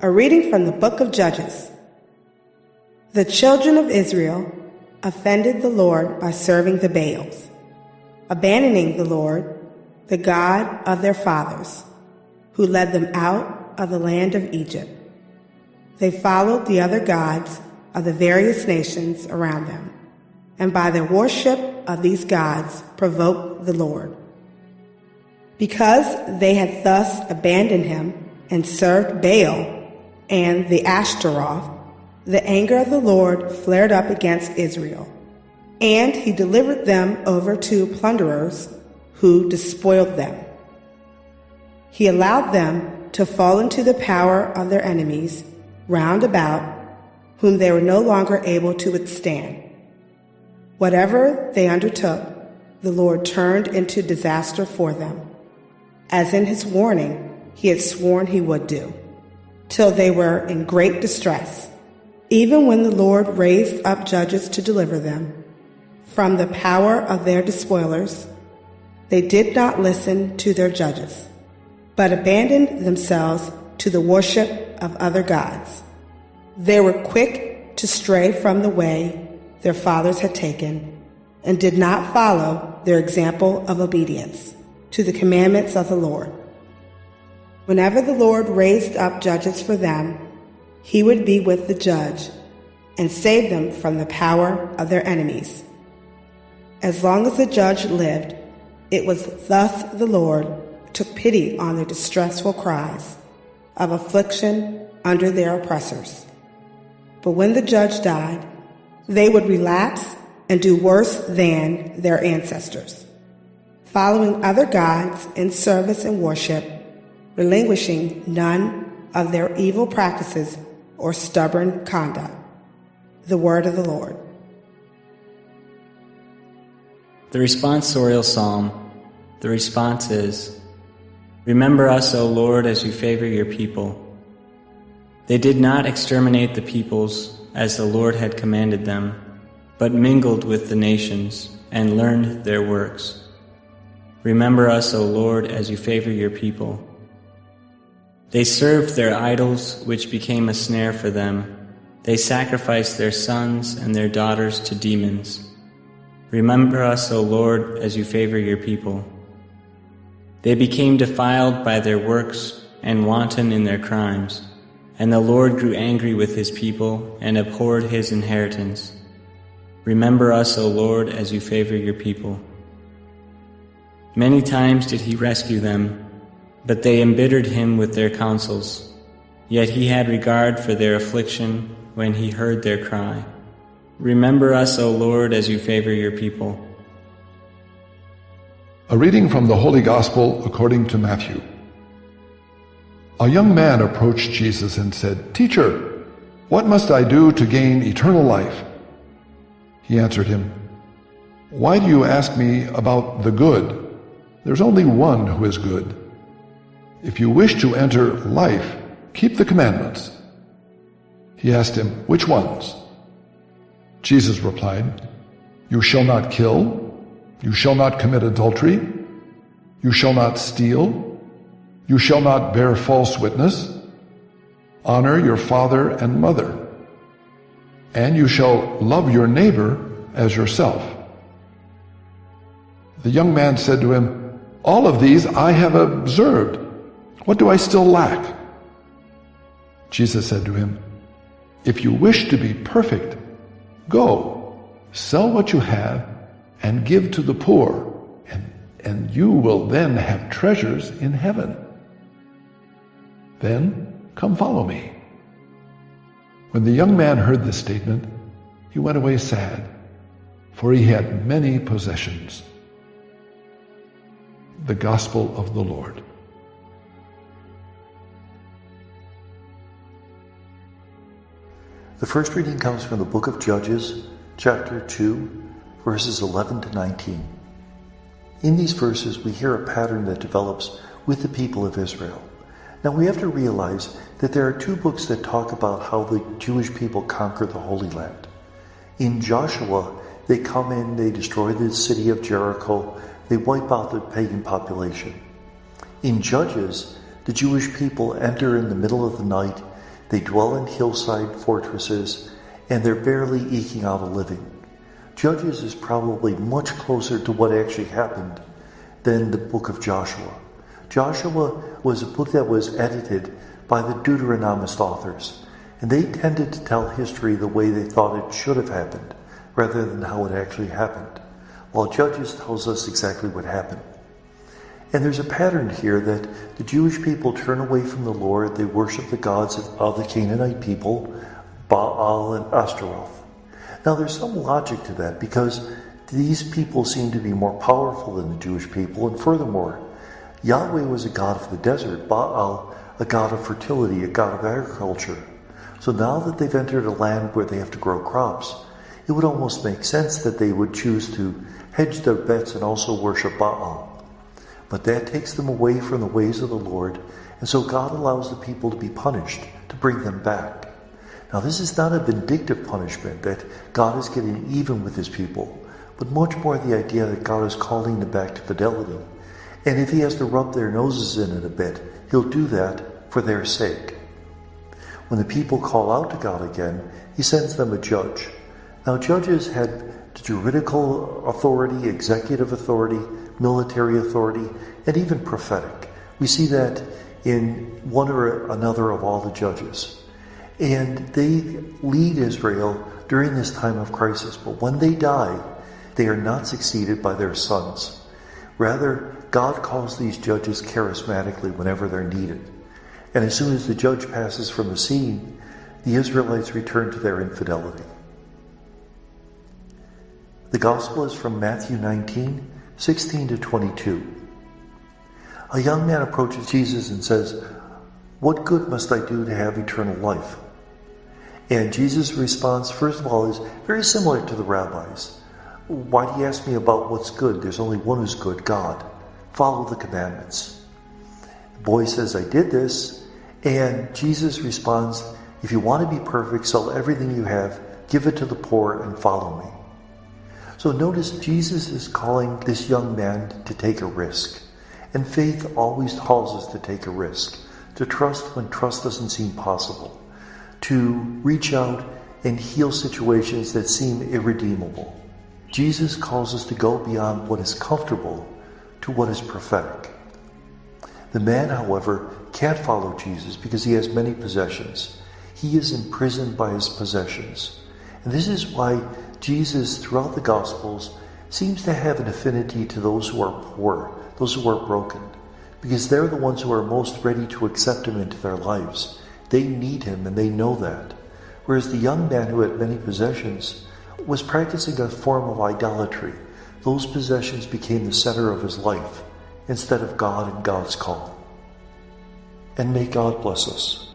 A reading from the book of Judges. The children of Israel offended the Lord by serving the Baals, abandoning the Lord, the God of their fathers, who led them out of the land of Egypt. They followed the other gods of the various nations around them, and by their worship of these gods provoked the Lord. Because they had thus abandoned him and served Baal and the Ashtaroth, the anger of the Lord flared up against Israel, and he delivered them over to plunderers who despoiled them. He allowed them to fall into the power of their enemies round about, whom they were no longer able to withstand. Whatever they undertook, the Lord turned into disaster for them, as in his warning he had sworn he would do, till they were in great distress. Even when the Lord raised up judges to deliver them from the power of their despoilers, they did not listen to their judges, but abandoned themselves to the worship of other gods. They were quick to stray from the way their fathers had taken, and did not follow their example of obedience to the commandments of the Lord. Whenever the Lord raised up judges for them, he would be with the judge and save them from the power of their enemies. As long as the judge lived, it was thus the Lord took pity on their distressful cries of affliction under their oppressors. But when the judge died, they would relapse and do worse than their ancestors, following other gods in service and worship, relinquishing none of their evil practices or stubborn conduct. The word of the Lord. The responsorial psalm. The response is, "Remember us, O Lord, as you favor your people." They did not exterminate the peoples as the Lord had commanded them, but mingled with the nations and learned their works. Remember us, O Lord, as you favor your people. They served their idols, which became a snare for them. They sacrificed their sons and their daughters to demons. Remember us, O Lord, as you favor your people. They became defiled by their works and wanton in their crimes, and the Lord grew angry with his people and abhorred his inheritance. Remember us, O Lord, as you favor your people. Many times did he rescue them, but they embittered him with their counsels. Yet he had regard for their affliction when he heard their cry. Remember us, O Lord, as you favor your people. A reading from the Holy Gospel according to Matthew. A young man approached Jesus and said, "Teacher, what must I do to gain eternal life?" He answered him, "Why do you ask me about the good? There's only one who is good. If you wish to enter life, keep the commandments." He asked him, "Which ones?" Jesus replied, "You shall not kill. You shall not commit adultery. You shall not steal. You shall not bear false witness. Honor your father and mother. And you shall love your neighbor as yourself." The young man said to him, "All of these I have observed. What do I still lack?" Jesus said to him, "If you wish to be perfect, go, sell what you have and give to the poor, and you will then have treasures in heaven. Then come follow me." When the young man heard this statement, he went away sad, for he had many possessions. The Gospel of the Lord. The first reading comes from the book of Judges, chapter 2, verses 11 to 19. In these verses, we hear a pattern that develops with the people of Israel. Now, we have to realize that there are two books that talk about how the Jewish people conquer the Holy Land. In Joshua, they come in, they destroy the city of Jericho, they wipe out the pagan population. In Judges, the Jewish people enter in the middle of the night, They dwell in hillside fortresses, and they're barely eking out a living. Judges is probably much closer to what actually happened than the book of Joshua. Joshua was a book that was edited by the Deuteronomist authors, and they tended to tell history the way they thought it should have happened, rather than how it actually happened, while Judges tells us exactly what happened. And there's a pattern here that the Jewish people turn away from the Lord. They worship the gods of the Canaanite people, Baal and Ashtaroth. Now there's some logic to that because these people seem to be more powerful than the Jewish people, and furthermore, Yahweh was a god of the desert, Baal a god of fertility, a god of agriculture. So now that they've entered a land where they have to grow crops, it would almost make sense that they would choose to hedge their bets and also worship Baal. But that takes them away from the ways of the Lord, and so God allows the people to be punished to bring them back. Now this is not a vindictive punishment that God is getting even with his people, but much more the idea that God is calling them back to fidelity. And if he has to rub their noses in it a bit, he'll do that for their sake. When the people call out to God again, he sends them a judge. Now judges had juridical authority, executive authority, military authority, and even prophetic. We see that in one or another of all the judges. And they lead Israel during this time of crisis. But when they die, they are not succeeded by their sons. Rather, God calls these judges charismatically whenever they're needed. And as soon as the judge passes from the scene, the Israelites return to their infidelity. The Gospel is from Matthew 19, 16 to 22. A young man approaches Jesus and says, "What good must I do to have eternal life?" And Jesus' response, first of all, is very similar to the rabbis. "Why do you ask me about what's good? There's only one who's good, God. Follow the commandments." The boy says, "I did this." And Jesus responds, "If you want to be perfect, sell everything you have, give it to the poor, and follow me." So notice Jesus is calling this young man to take a risk. And faith always calls us to take a risk, to trust when trust doesn't seem possible, to reach out and heal situations that seem irredeemable. Jesus calls us to go beyond what is comfortable to what is prophetic. The man, however, can't follow Jesus because he has many possessions. He is imprisoned by his possessions. And this is why Jesus, throughout the Gospels, seems to have an affinity to those who are poor, those who are broken, because they're the ones who are most ready to accept him into their lives. They need him, and they know that. Whereas the young man who had many possessions was practicing a form of idolatry. Those possessions became the center of his life, instead of God and God's call. And may God bless us.